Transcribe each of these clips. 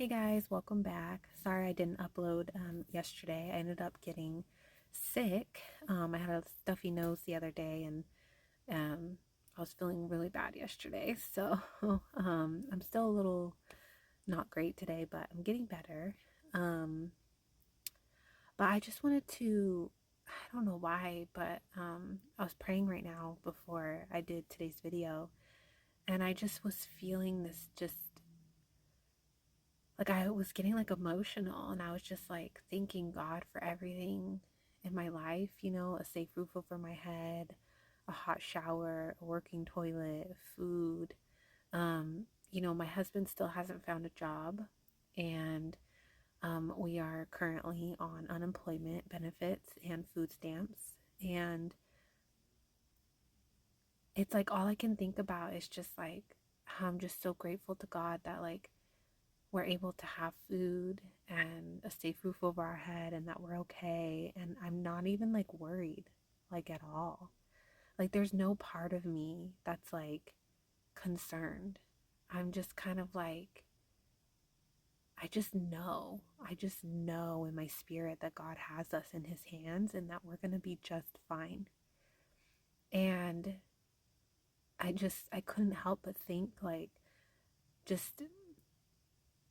Hey guys, welcome back. Sorry I didn't upload yesterday. I ended up getting sick. I had a stuffy nose the other day and I was feeling really bad yesterday. So I'm still a little not great today, but I'm getting better. Um, but I just wanted to, I don't know why, but I was praying right now before I did today's video, and I just was feeling this just like I was getting like emotional, and I was just like thanking God for everything in my life, a safe roof over my head, a hot shower, a working toilet, food. My husband still hasn't found a job, and we are currently on unemployment benefits and food stamps. And it's like all I can think about is just like how I'm just so grateful to God that like we're able to have food and a safe roof over our head and that we're okay. And I'm not even like worried, like at all. Like there's no part of me that's like concerned. I'm just kind of like, I just know in my spirit that God has us in his hands and that we're going to be just fine. And I couldn't help but think like, just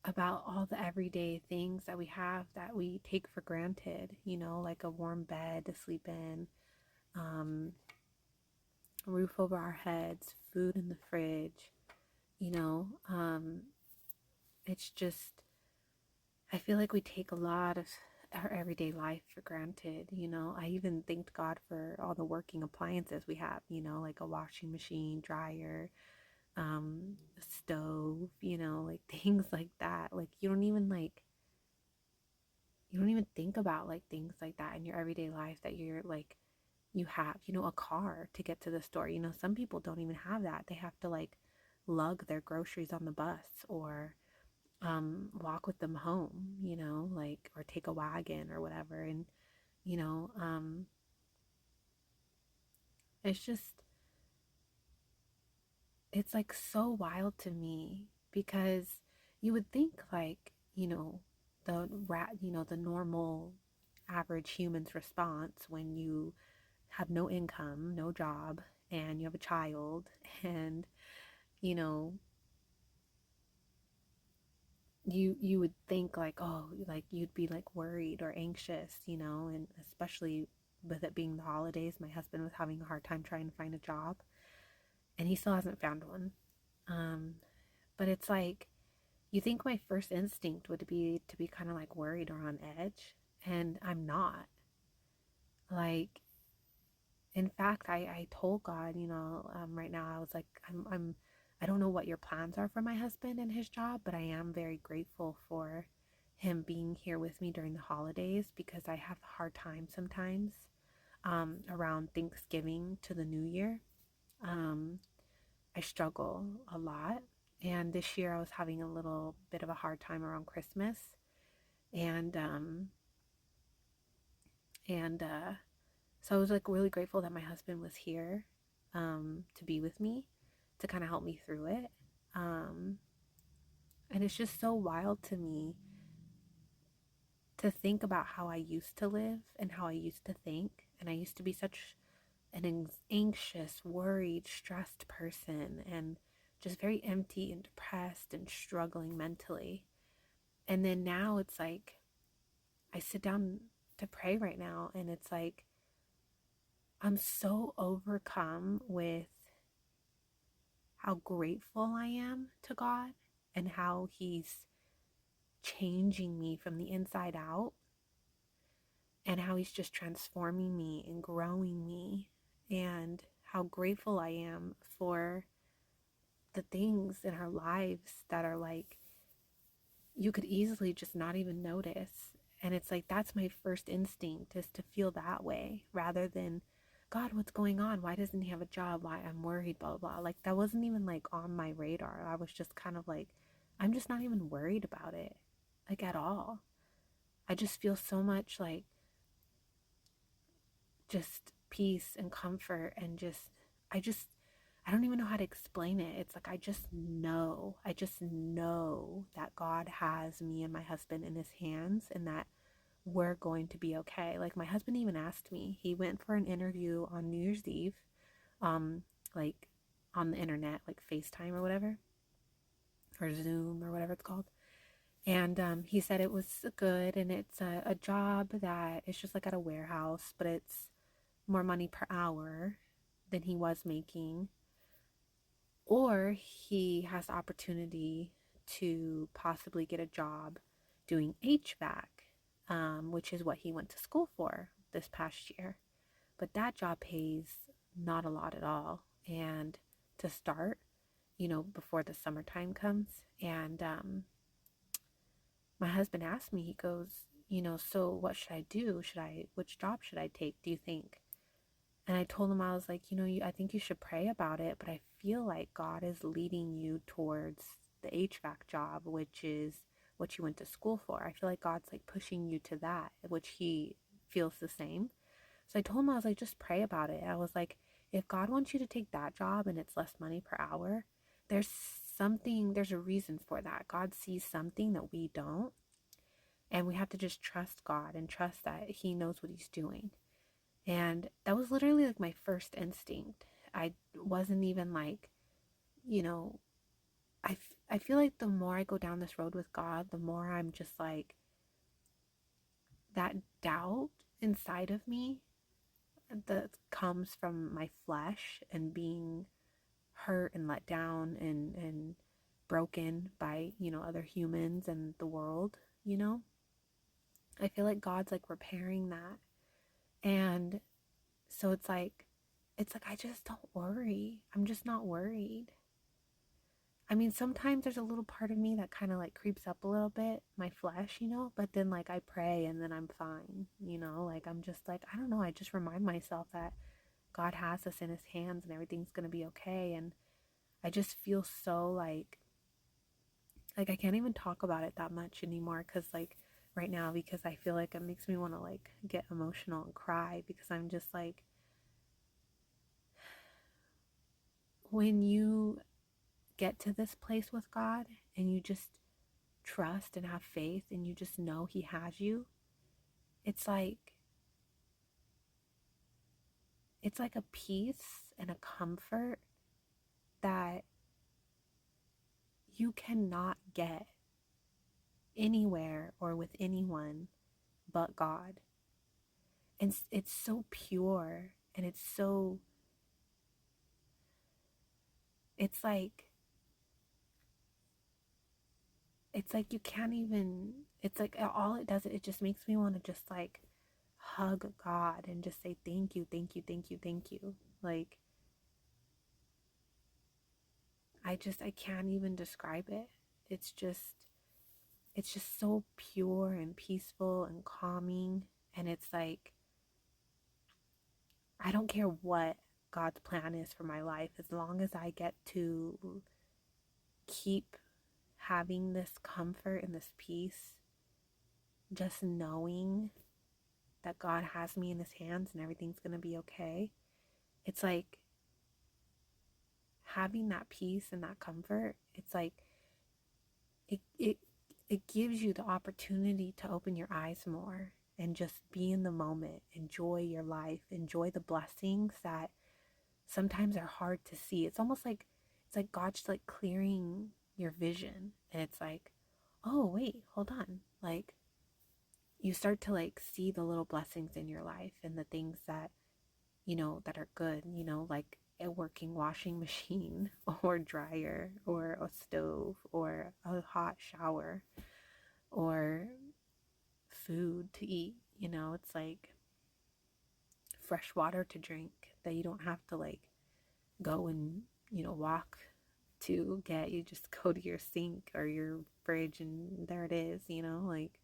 about all the everyday things that we have that we take for granted, like a warm bed to sleep in, a roof over our heads, food in the fridge, you know. It's just, I feel like we take a lot of our everyday life for granted, I even thanked God for all the working appliances we have, like a washing machine, dryer, a stove, like things like that. Like you don't even think about like things like that in your everyday life that you're like you have, a car to get to the store. Some people don't even have that. They have to like lug their groceries on the bus or walk with them home, like or take a wagon or whatever. And you know, um it's just it's like so wild to me because you would think like, the normal average human's response when you have no income, no job, and you have a child, and you know, you would think like, oh, like you'd be like worried or anxious, and especially with it being the holidays, my husband was having a hard time trying to find a job, and he still hasn't found one. Um, but it's like you think my first instinct would be to be kind of like worried or on edge, and I'm not. Like, in fact, I told God, right now I was like, I don't know what your plans are for my husband and his job, but I am very grateful for him being here with me during the holidays because I have a hard time sometimes around Thanksgiving to the New Year. Um, I struggle a lot. And this year I was having a little bit of a hard time around Christmas. And, um, and so I was like really grateful that my husband was here to be with me, to kind of help me through it. Um, and it's just so wild to me to think about how I used to live and how I used to think. And I used to be such an anxious, worried, stressed person and just very empty and depressed and struggling mentally. And then now it's like I sit down to pray right now and it's like I'm so overcome with how grateful I am to God and how he's changing me from the inside out and how he's just transforming me and growing me, and how grateful I am for the things in our lives that are like you could easily just not even notice. And it's like that's my first instinct, is to feel that way rather than, God, what's going on? Why doesn't he have a job? Why I'm worried, blah, blah, blah. Like that wasn't even like on my radar. I was just kind of like, I'm just not even worried about it, like at all. I just feel so much like just peace and comfort and just, I just, I don't even know how to explain it. It's like I just know that God has me and my husband in his hands and that we're going to be okay. Like my husband even asked me, he went for an interview on New Year's Eve, um, like on the internet, like FaceTime or whatever, or Zoom or whatever it's called. And he said it was good and it's a job that it's just like at a warehouse, but it's more money per hour than he was making. Or he has the opportunity to possibly get a job doing HVAC, which is what he went to school for this past year. But that job pays not a lot at all. And to start, before the summertime comes. And my husband asked me, he goes, so what should I do? Which job should I take, do you think? And I told him, I was like, I think you should pray about it, but I feel like God is leading you towards the HVAC job, which is what you went to school for. I feel like God's like pushing you to that, which he feels the same. So I told him, I was like, just pray about it. I was like, if God wants you to take that job and it's less money per hour, there's there's a reason for that. God sees something that we don't. And we have to just trust God and trust that he knows what he's doing. And that was literally like my first instinct. I wasn't even like, you know, I feel like the more I go down this road with God, the more I'm just like that doubt inside of me that comes from my flesh and being hurt and let down and broken by, other humans and the world, you know? I feel like God's like repairing that. And so it's like I just don't worry. I'm just not worried. I mean, sometimes there's a little part of me that kind of like creeps up a little bit, my flesh, but then like I pray and then I'm fine, like I'm just like, I don't know, I just remind myself that God has us in his hands and everything's going to be okay. And I just feel so like I can't even talk about it that much anymore because like right now, because I feel like it makes me want to like get emotional and cry because I'm just like, when you get to this place with God and you just trust and have faith and you just know he has you, it's like a peace and a comfort that you cannot get anywhere or with anyone but God. And it's so pure and it's like you can't even, it's like all it does, it just makes me want to just like hug God and just say thank you, thank you, thank you, thank you. Like I can't even describe it. It's just so pure and peaceful and calming, and it's like I don't care what God's plan is for my life as long as I get to keep having this comfort and this peace, just knowing that God has me in his hands and everything's going to be okay. It's like having that peace and that comfort. It's like it gives you the opportunity to open your eyes more and just be in the moment, enjoy your life, enjoy the blessings that sometimes are hard to see. It's almost like God just like clearing your vision, and it's like, oh wait, hold on, like you start to like see the little blessings in your life and the things that that are good, like a working washing machine or dryer or a stove or a hot shower or food to eat. It's like fresh water to drink that you don't have to like go and walk to get. You just go to your sink or your fridge and there it is. Like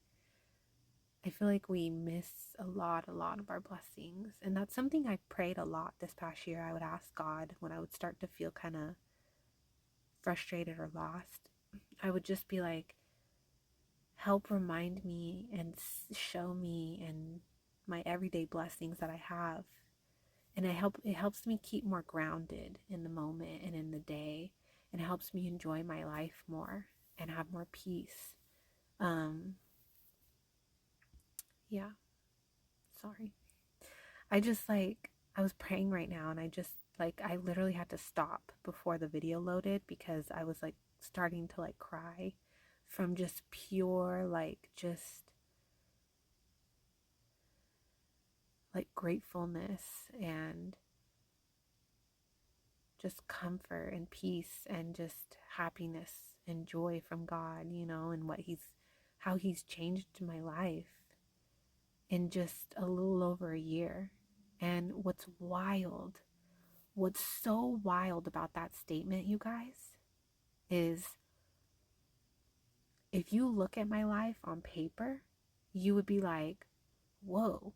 I feel like we miss a lot of our blessings. And that's something I prayed a lot this past year. I would ask God when I would start to feel kind of frustrated or lost. I would just be like, help remind me and show me and my everyday blessings that I have. And it helps me keep more grounded in the moment and in the day, and it helps me enjoy my life more and have more peace. Um, yeah, sorry. I was praying right now, and I literally had to stop before the video loaded because I was like starting to like cry from just pure, just like gratefulness and just comfort and peace and just happiness and joy from God, and how he's changed my life in just a little over a year. And what's so wild about that statement, you guys, is if you look at my life on paper, you would be like, whoa.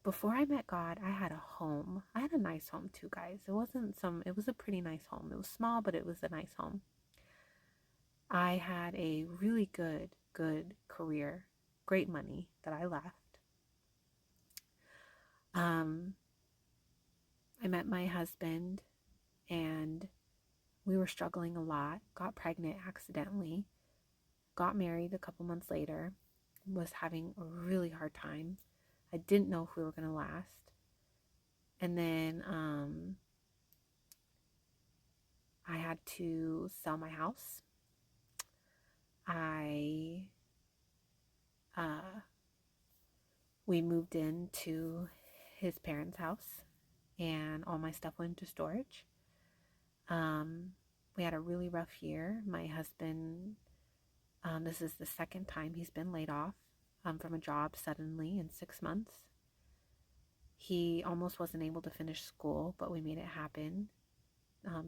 Before I met God, I had a home. I had a nice home too, guys. It was a pretty nice home. It was small, but it was a nice home. I had a really good career, great money that I left. I met my husband, and we were struggling a lot, got pregnant accidentally, got married a couple months later, was having a really hard time. I didn't know if we were going to last. And then I had to sell my house. We moved into his parents' house, and all my stuff went into storage. We had a really rough year. My husband, this is the second time he's been laid off from a job suddenly in 6 months. He almost wasn't able to finish school, but we made it happen.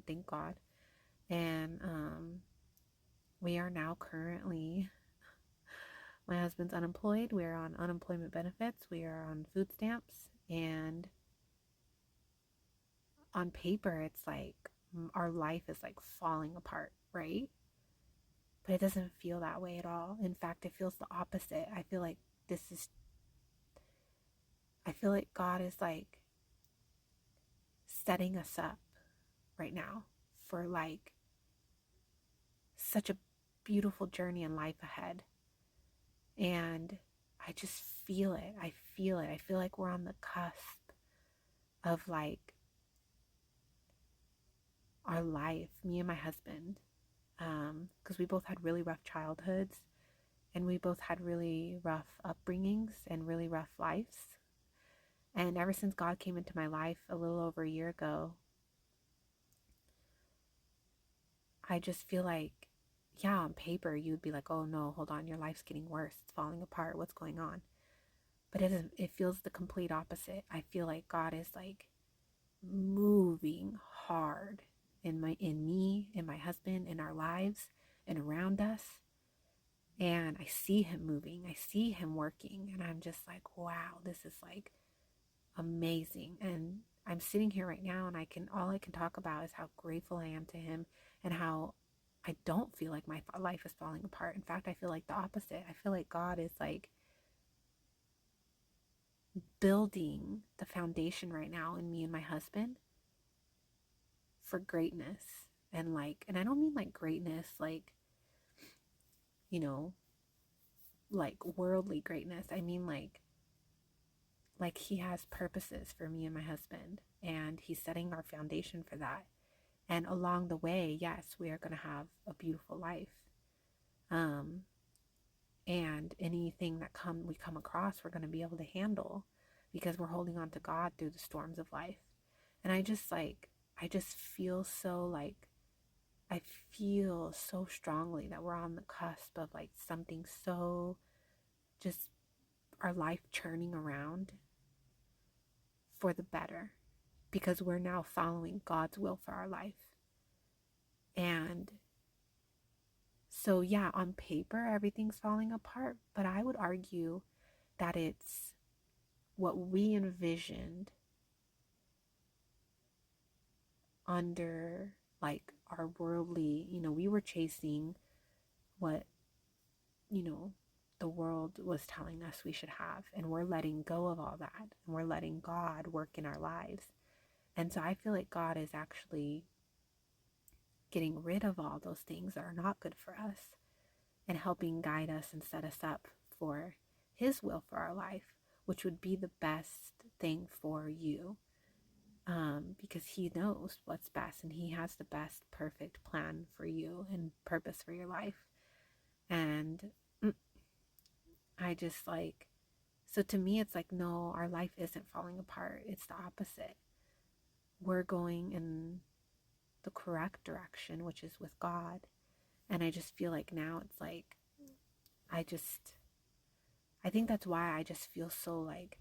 Thank God. And we are now currently, my husband's unemployed. We are on unemployment benefits. We are on food stamps. And on paper, it's like our life is like falling apart, right? But it doesn't feel that way at all. In fact, it feels the opposite. I feel like God is like setting us up right now for like such a beautiful journey in life ahead. And I just feel it. I feel it. I feel like we're on the cusp of like our life, me and my husband, because we both had really rough childhoods, and we both had really rough upbringings and really rough lives. And ever since God came into my life a little over a year ago, I just feel like, yeah, on paper, you would be like, oh no, hold on, your life's getting worse. It's falling apart. What's going on? But it feels the complete opposite. I feel like God is like moving hard in me, in my husband, in our lives and around us. And I see him moving. I see him working. And I'm just like, wow, this is like amazing. And I'm sitting here right now, and all I can talk about is how grateful I am to him, and how I don't feel like my life is falling apart. In fact, I feel like the opposite. I feel like God is like building the foundation right now in me and my husband for greatness. And I don't mean like greatness like, you know, like worldly greatness. I mean like he has purposes for me and my husband, and he's setting our foundation for that. And along the way, yes, we are going to have a beautiful life. And anything that we come across, we're going to be able to handle, because we're holding on to God through the storms of life. And I just feel I feel so strongly that we're on the cusp of like something so just our life churning around for the better, because we're now following God's will for our life. And so, yeah, on paper, everything's falling apart, but I would argue that it's what we envisioned under like our worldly, we were chasing what, you know, the the world was telling us we should have. And we're letting go of all that. And we're letting God work in our lives. And so I feel like God is actually getting rid of all those things that are not good for us and helping guide us and set us up for His will for our life, which would be the best thing for you. Because He knows what's best and He has the best perfect plan for you and purpose for your life. And I just like, so to me, it's like, no, our life isn't falling apart. It's the opposite. We're going in the correct direction, which is with God. And I just feel like now it's like, I think that's why I just feel so like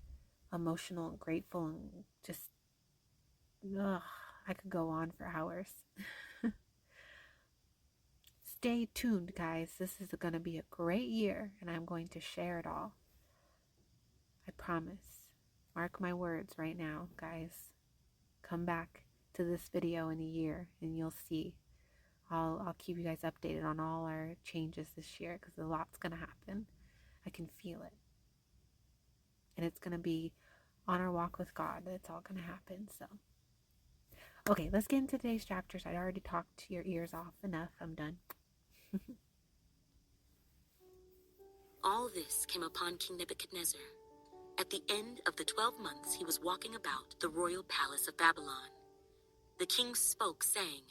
emotional and grateful and just, I could go on for hours. Stay tuned, guys. This is going to be a great year and I'm going to share it all. I promise. Mark my words right now, guys. Come back to this video in a year and you'll see. I'll keep you guys updated on all our changes this year because a lot's going to happen. I can feel it. And it's going to be on our walk with God. It's all going to happen. So, okay, let's get into today's chapters. I already talked your ears off enough. I'm done. All this came upon King Nebuchadnezzar. At the end of the 12 months he was walking about the royal palace of Babylon. The king spoke, saying,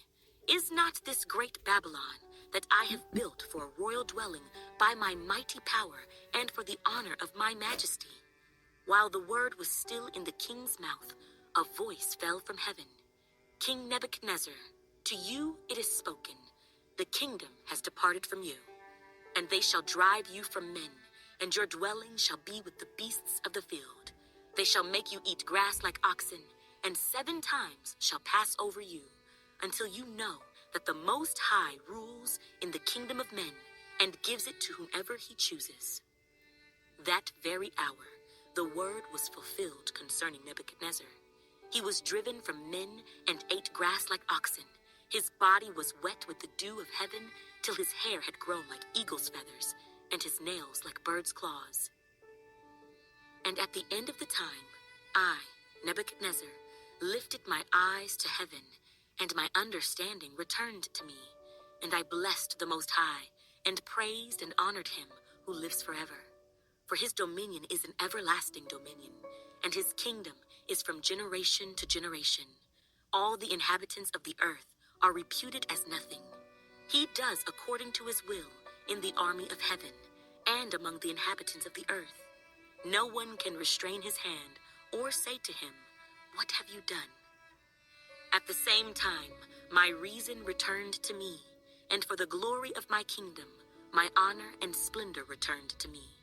"Is not this great Babylon that I have built for a royal dwelling by my mighty power and for the honor of my majesty?" While the word was still in the king's mouth, a voice fell from heaven. "King Nebuchadnezzar, to you it is spoken, the kingdom has departed from you, and they shall drive you from men, and your dwelling shall be with the beasts of the field. They shall make you eat grass like oxen, and 7 times shall pass over you, until you know that the Most High rules in the kingdom of men, and gives it to whomever he chooses." That very hour, the word was fulfilled concerning Nebuchadnezzar. He was driven from men and ate grass like oxen. His body was wet with the dew of heaven, till his hair had grown like eagle's feathers, and his nails like bird's claws. And at the end of the time, I, Nebuchadnezzar, lifted my eyes to heaven, and my understanding returned to me. And I blessed the Most High, and praised and honored him who lives forever. For his dominion is an everlasting dominion, and his kingdom is from generation to generation. All the inhabitants of the earth are reputed as nothing. He does according to his will in the army of heaven, and among the inhabitants of the earth. No one can restrain his hand, or say to him, "What have you done?" At the same time, my reason returned to me, and for the glory of my kingdom, my honor and splendor returned to me.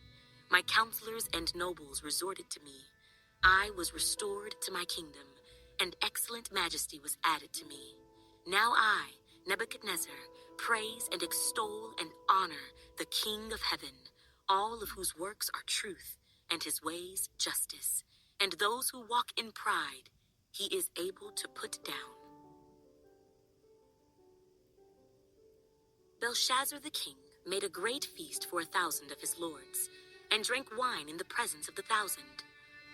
My counselors and nobles resorted to me. I was restored to my kingdom, and excellent majesty was added to me. Now I, Nebuchadnezzar, praise and extol and honor the King of heaven, all of whose works are truth, and his ways justice, and those who walk in pride he is able to put down. Belshazzar the king made a great feast for 1,000 of his lords, and drank wine in the presence of the 1,000.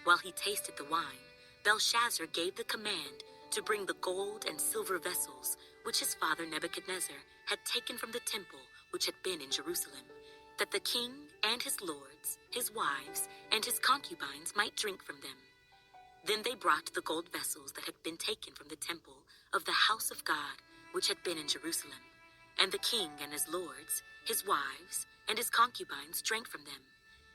While he tasted the wine, Belshazzar gave the command to bring the gold and silver vessels which his father Nebuchadnezzar had taken from the temple which had been in Jerusalem, that the king and his lords, his wives, and his concubines might drink from them. Then they brought the gold vessels that had been taken from the temple of the house of God which had been in Jerusalem, and the king and his lords, his wives, and his concubines drank from them.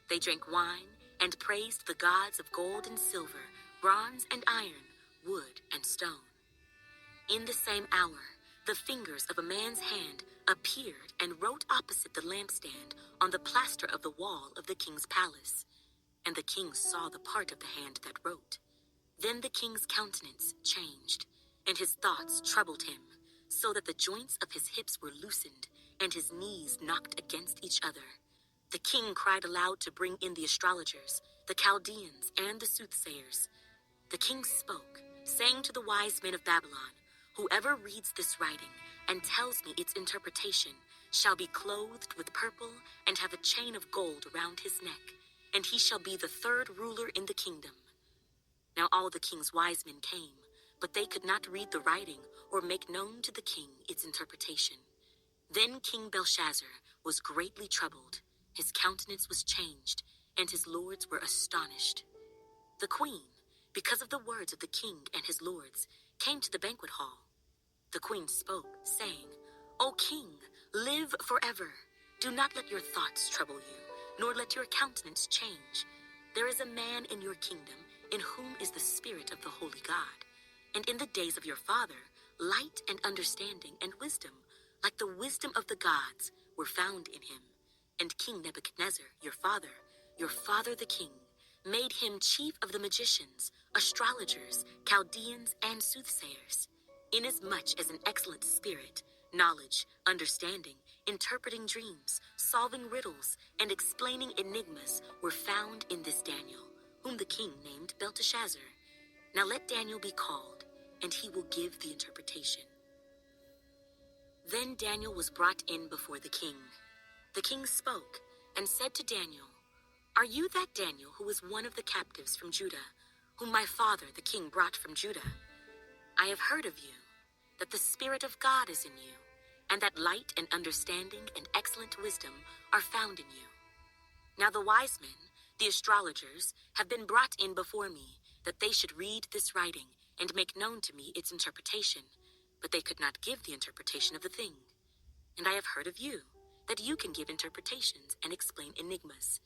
They drank wine and praised the gods of gold and silver, bronze and iron, wood and stone. In the same hour, the fingers of a man's hand appeared and wrote opposite the lampstand on the plaster of the wall of the king's palace. And the king saw the part of the hand that wrote. Then the king's countenance changed, and his thoughts troubled him, so that the joints of his hips were loosened, and his knees knocked against each other. The king cried aloud to bring in the astrologers, the Chaldeans, and the soothsayers. The king spoke, saying to the wise men of Babylon, "Whoever reads this writing and tells me its interpretation, shall be clothed with purple and have a chain of gold around his neck, and he shall be the third ruler in the kingdom. Now all the king's wise men came, but they could not read the writing or make known to the king its interpretation. Then King Belshazzar was greatly troubled, his countenance was changed, and his lords were astonished. The queen, because of the words of the king and his lords, came to the banquet hall. The queen spoke, saying, "O king, live forever. Do not let your thoughts trouble you, nor let your countenance change. There is a man in your kingdom in whom is the spirit of the holy God. And in the days of your father, light and understanding and wisdom, like the wisdom of the gods, were found in him. And King Nebuchadnezzar, your father the king, made him chief of the magicians, astrologers, Chaldeans, and soothsayers. Inasmuch as an excellent spirit, knowledge, understanding, interpreting dreams, solving riddles, and explaining enigmas were found in this Daniel, whom the king named Belteshazzar. Now let Daniel be called, and he will give the interpretation." Then Daniel was brought in before the king. The king spoke and said to Daniel, "Are you that Daniel who was one of the captives from Judah, whom my father the king brought from Judah? I have heard of you, that the Spirit of God is in you, and that light and understanding and excellent wisdom are found in you. Now the wise men, the astrologers, have been brought in before me, that they should read this writing and make known to me its interpretation, but they could not give the interpretation of the thing. And I have heard of you, that you can give interpretations and explain enigmas.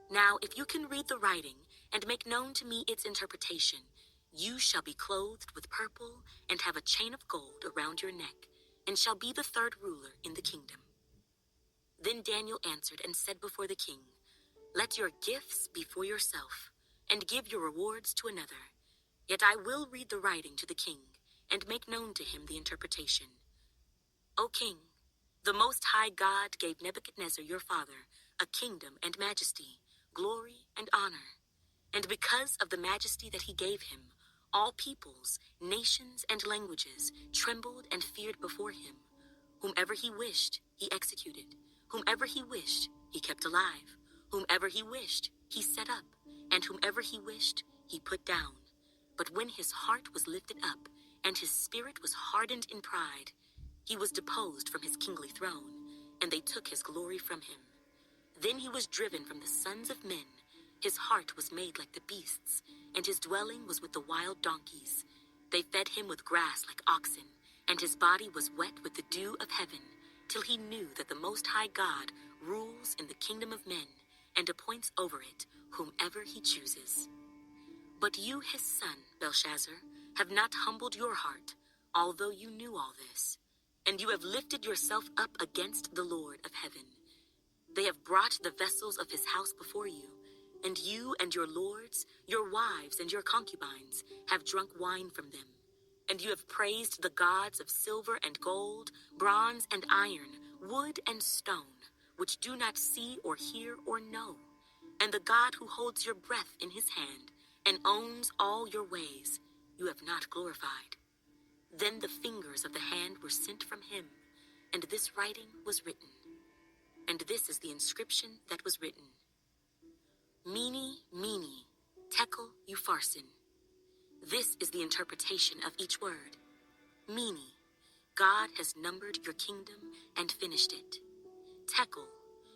Now, if you can read the writing and make known to me its interpretation, you shall be clothed with purple and have a chain of gold around your neck, and shall be the third ruler in the kingdom." Then Daniel answered and said before the king, "Let your gifts be for yourself, and give your rewards to another. Yet I will read the writing to the king, and make known to him the interpretation. O king, the Most High God gave Nebuchadnezzar your father a kingdom and majesty, glory and honor. And because of the majesty that he gave him, all peoples, nations, and languages trembled and feared before him. Whomever he wished, he executed. Whomever he wished, he kept alive. Whomever he wished, he set up. And whomever he wished, he put down. But when his heart was lifted up, and his spirit was hardened in pride, he was deposed from his kingly throne, and they took his glory from him. Then he was driven from the sons of men. His heart was made like the beasts, and his dwelling was with the wild donkeys. They fed him with grass like oxen, and his body was wet with the dew of heaven, till he knew that the Most High God rules in the kingdom of men, and appoints over it whomever he chooses. But you, his son, Belshazzar, have not humbled your heart, although you knew all this, and you have lifted yourself up against the Lord of heaven. They have brought the vessels of his house before you, and you and your lords, your wives and your concubines have drunk wine from them. And you have praised the gods of silver and gold, bronze and iron, wood and stone, which do not see or hear or know. And the God who holds your breath in his hand and owns all your ways, you have not glorified. Then the fingers of the hand were sent from him, and this writing was written. And this is the inscription that was written: Mene, Mene, Tekel Upharsin. This is the interpretation of each word. Mene, God has numbered your kingdom and finished it. Tekel,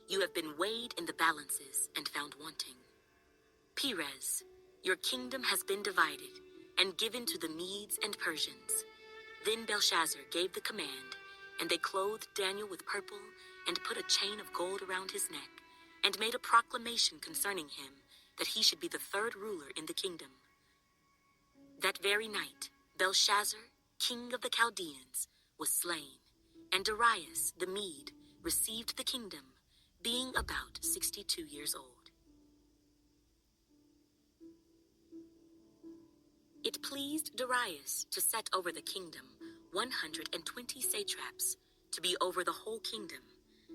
you have been weighed in the balances and found wanting. Peres, your kingdom has been divided and given to the Medes and Persians. Then Belshazzar gave the command, and they clothed Daniel with purple and put a chain of gold around his neck, and made a proclamation concerning him, that he should be the third ruler in the kingdom. That very night, Belshazzar, king of the Chaldeans, was slain, and Darius the Mede received the kingdom, being about 62 years old. It pleased Darius to set over the kingdom 120 satraps, to be over the whole kingdom,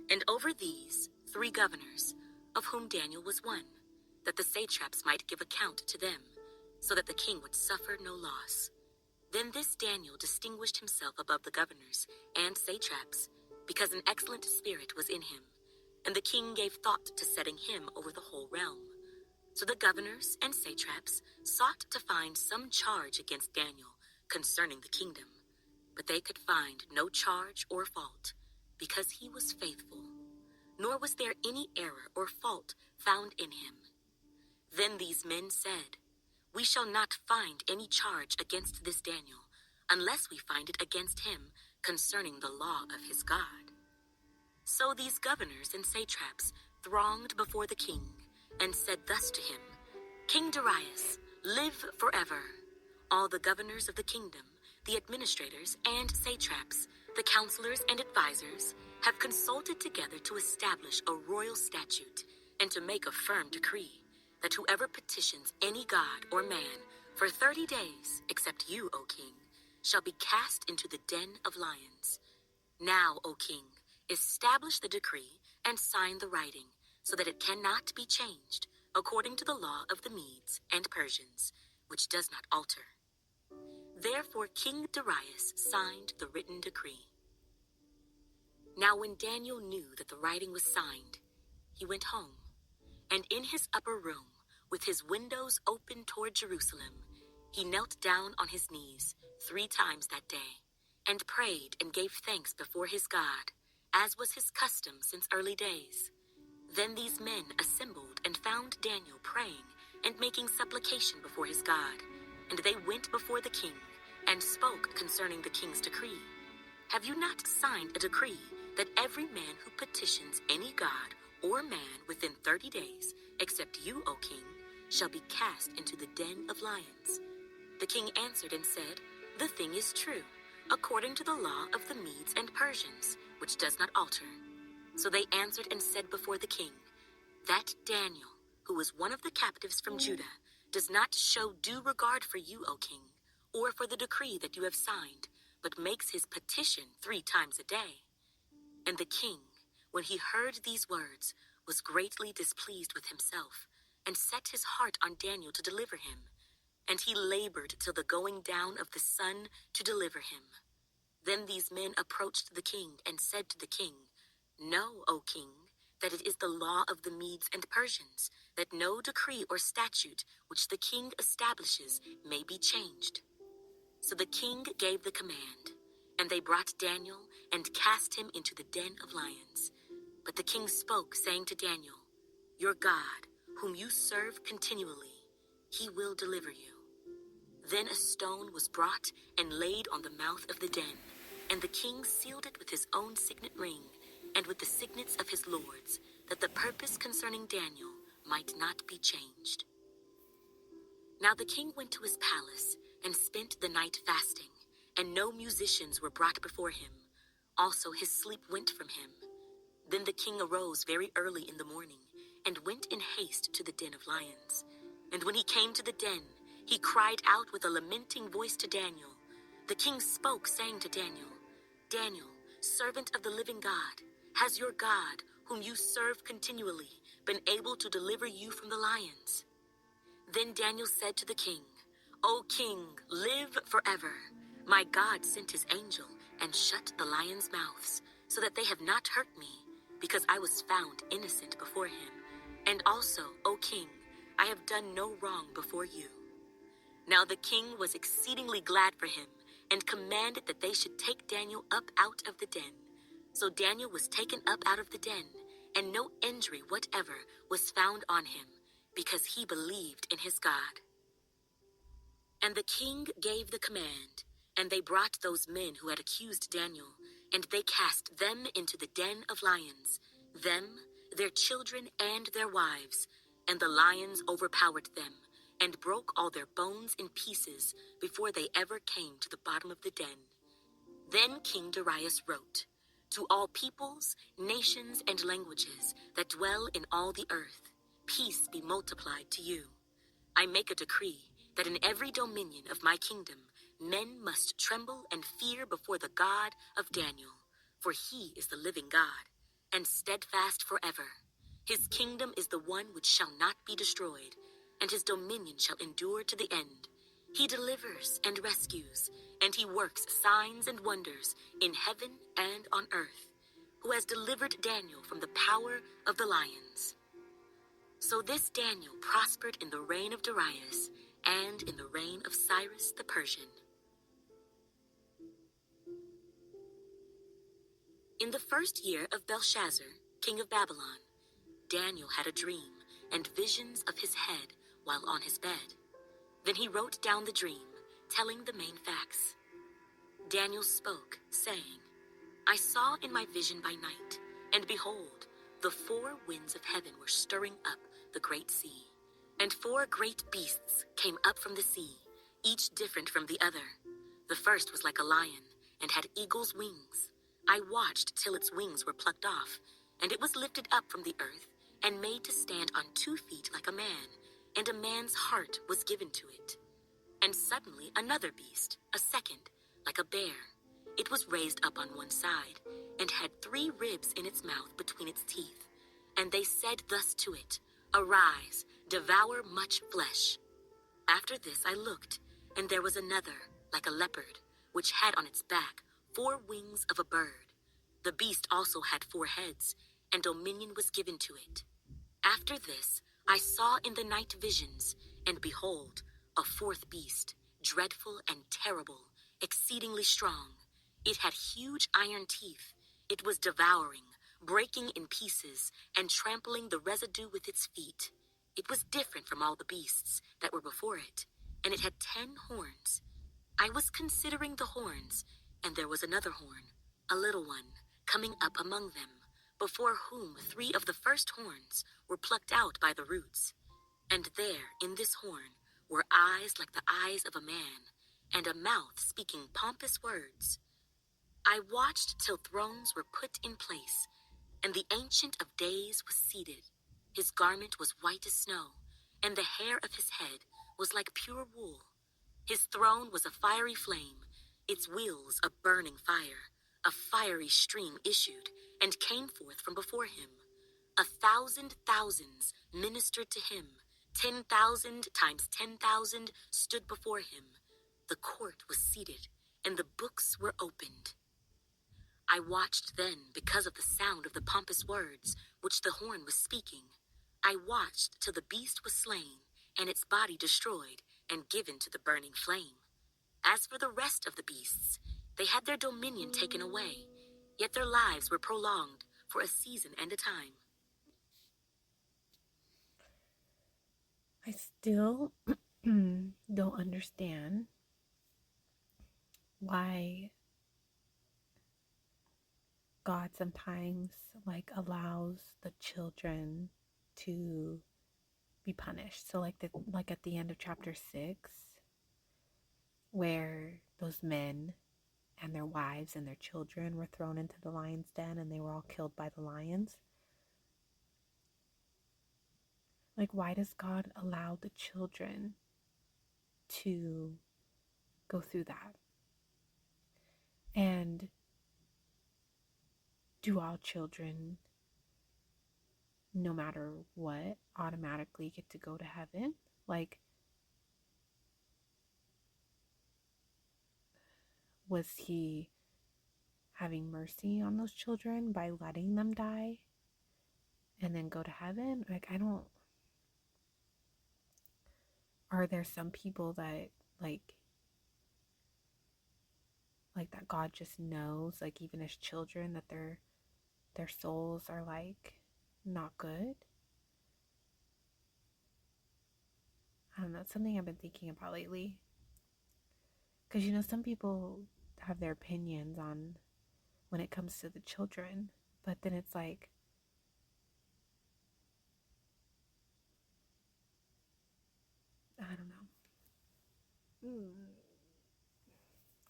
and over these 3 governors, of whom Daniel was one, that the satraps might give account to them, so that the king would suffer no loss. Then this Daniel distinguished himself above the governors and satraps, because an excellent spirit was in him, and the king gave thought to setting him over the whole realm. So the governors and satraps sought to find some charge against Daniel concerning the kingdom, but they could find no charge or fault, because he was faithful, nor was there any error or fault found in him. Then these men said, "We shall not find any charge against this Daniel, unless we find it against him concerning the law of his God." So these governors and satraps thronged before the king and said thus to him, "King Darius, live forever. All the governors of the kingdom, the administrators and satraps, the counselors and advisors, have consulted together to establish a royal statute and to make a firm decree that whoever petitions any god or man for 30 days, except you, O king, shall be cast into the den of lions. Now, O king, establish the decree and sign the writing, so that it cannot be changed, according to the law of the Medes and Persians, which does not alter." Therefore King Darius signed the written decree. Now when Daniel knew that the writing was signed, he went home, and in his upper room, with his windows open toward Jerusalem, he knelt down on his knees 3 times that day, and prayed and gave thanks before his God, as was his custom since early days. Then these men assembled and found Daniel praying and making supplication before his God, and they went before the king and spoke concerning the king's decree. "Have you not signed a decree that every man who petitions any god or man within 30 days, except you, O king, shall be cast into the den of lions?" The king answered and said, "The thing is true, according to the law of the Medes and Persians, which does not alter." So they answered and said before the king, "That Daniel, who was one of the captives from Judah, does not show due regard for you, O king, or for the decree that you have signed, but makes his petition 3 times a day." And the king, when he heard these words, was greatly displeased with himself, and set his heart on Daniel to deliver him. And he labored till the going down of the sun to deliver him. Then these men approached the king and said to the king, "Know, O king, that it is the law of the Medes and Persians, that no decree or statute which the king establishes may be changed." So the king gave the command, and they brought Daniel and cast him into the den of lions. But the king spoke, saying to Daniel, "Your God, whom you serve continually, he will deliver you." Then a stone was brought and laid on the mouth of the den, and the king sealed it with his own signet ring and with the signets of his lords, that the purpose concerning Daniel might not be changed. Now the king went to his palace and spent the night fasting, and no musicians were brought before him. Also his sleep went from him. Then the king arose very early in the morning and went in haste to the den of lions. And when he came to the den, he cried out with a lamenting voice to Daniel. The king spoke, saying to Daniel, "Daniel, servant of the living God, has your God, whom you serve continually, been able to deliver you from the lions?" Then Daniel said to the king, "O king, live forever. My God sent his angel and shut the lions' mouths, so that they have not hurt me, because I was found innocent before him. And also, O king, I have done no wrong before you." Now the king was exceedingly glad for him, and commanded that they should take Daniel up out of the den. So Daniel was taken up out of the den, and no injury whatever was found on him, because he believed in his God. And the king gave the command, and they brought those men who had accused Daniel, and they cast them into the den of lions, them, their children, and their wives. And the lions overpowered them, and broke all their bones in pieces before they ever came to the bottom of the den. Then King Darius wrote, "To all peoples, nations, and languages that dwell in all the earth, peace be multiplied to you. I make a decree that in every dominion of my kingdom, men must tremble and fear before the God of Daniel, for he is the living God, and steadfast forever. His kingdom is the one which shall not be destroyed, and his dominion shall endure to the end. He delivers and rescues, and he works signs and wonders in heaven and on earth, who has delivered Daniel from the power of the lions. So this Daniel prospered in the reign of Darius and in the reign of Cyrus the Persian. In the first year of Belshazzar, king of Babylon, Daniel had a dream and visions of his head while on his bed. Then he wrote down the dream, telling the main facts. Daniel spoke, saying, I saw in my vision by night, and behold, the four winds of heaven were stirring up the great sea. And four great beasts came up from the sea, each different from the other. The first was like a lion, and had eagle's wings. I watched till its wings were plucked off, and it was lifted up from the earth, and made to stand on 2 feet like a man, and a man's heart was given to it. And suddenly another beast, a second, like a bear. It was raised up on one side, and had 3 ribs in its mouth between its teeth. And they said thus to it, Arise, devour much flesh. After this I looked, and there was another, like a leopard, which had on its back 4 wings of a bird. The beast also had 4 heads, and dominion was given to it. After this I saw in the night visions, and behold, a 4th beast, dreadful and terrible, exceedingly strong. It had huge iron teeth. It was devouring, breaking in pieces, and trampling the residue with its feet. It was different from all the beasts that were before it, and it had 10 horns. I was considering the horns, and there was another horn, a little one, coming up among them, before whom 3 of the first horns were plucked out by the roots. And there, in this horn, were eyes like the eyes of a man, and a mouth speaking pompous words. I watched till thrones were put in place, and the Ancient of Days was seated. His garment was white as snow, and the hair of his head was like pure wool. His throne was a fiery flame, its wheels a burning fire. A fiery stream issued and came forth from before him. 1,000 thousands ministered to him. 10,000 times 10,000 stood before him. The court was seated, and the books were opened. I watched then because of the sound of the pompous words which the horn was speaking. I watched till the beast was slain, and its body destroyed, and given to the burning flame. As for the rest of the beasts, they had their dominion taken away, yet their lives were prolonged for a season and a time. I still don't understand why God sometimes allows the children to be punished. So like at the end of chapter 6, where those men and their wives and their children were thrown into the lion's den and they were all killed by the lions. Like, why does God allow the children to go through that? And do all children, no matter what, automatically get to go to heaven? Like, was he having mercy on those children by letting them die and then go to heaven? Like, I don't... Are there some people that, like that God just knows, like, even as children, that their souls are, like, not good? I don't know. It's something I've been thinking about lately. Because, some people have their opinions on when it comes to the children. But then it's like, I don't know.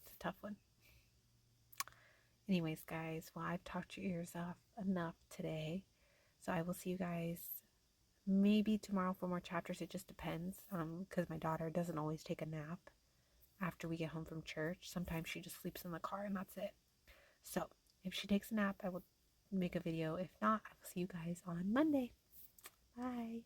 It's a tough one. Anyways, guys, well, I've talked your ears off enough today. So I will see you guys maybe tomorrow for more chapters. It just depends. Because my daughter doesn't always take a nap after we get home from church. Sometimes she just sleeps in the car and that's it. So if she takes a nap, I will make a video. If not, I will see you guys on Monday. Bye.